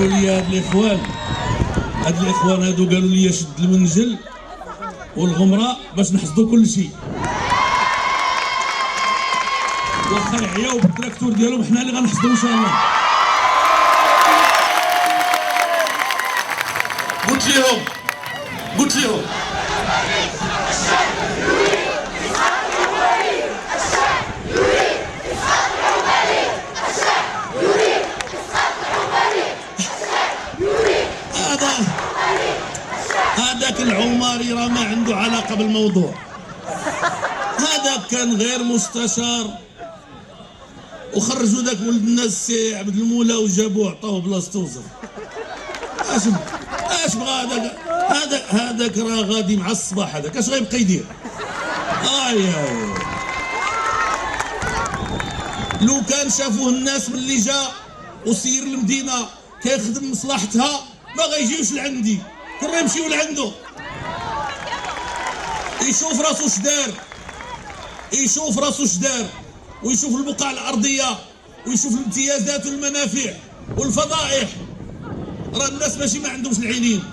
قالوا لي هاد الاخوان هادو قالوا لي شد المنجل والغمره باش نحصدوا كل شيء، واخا يعياو بالتراكتور ديالهم حنا اللي غنحصدوا ان شاء الله. قلت لهم هذاك العماري راه ما عنده علاقه بالموضوع، هذا كان غير مستشار وخرجوا ذاك ولد الناس سي عبد المولى وجابوه عطاوه بلاصتو وزر. اش بغى هذاك راه غادي مع الصباح، هذاك اش غيبقى يدير؟ لو كان شافوه الناس ملي جا وسير المدينه كيخدم مصلحتها ما غيجيوش لعندي، كنا يمشيو لعندو يشوف راسو شدار ويشوف البقع الارضيه ويشوف الامتيازات والمنافع والفضائح. راه الناس ماشي ما عندهمش العينين،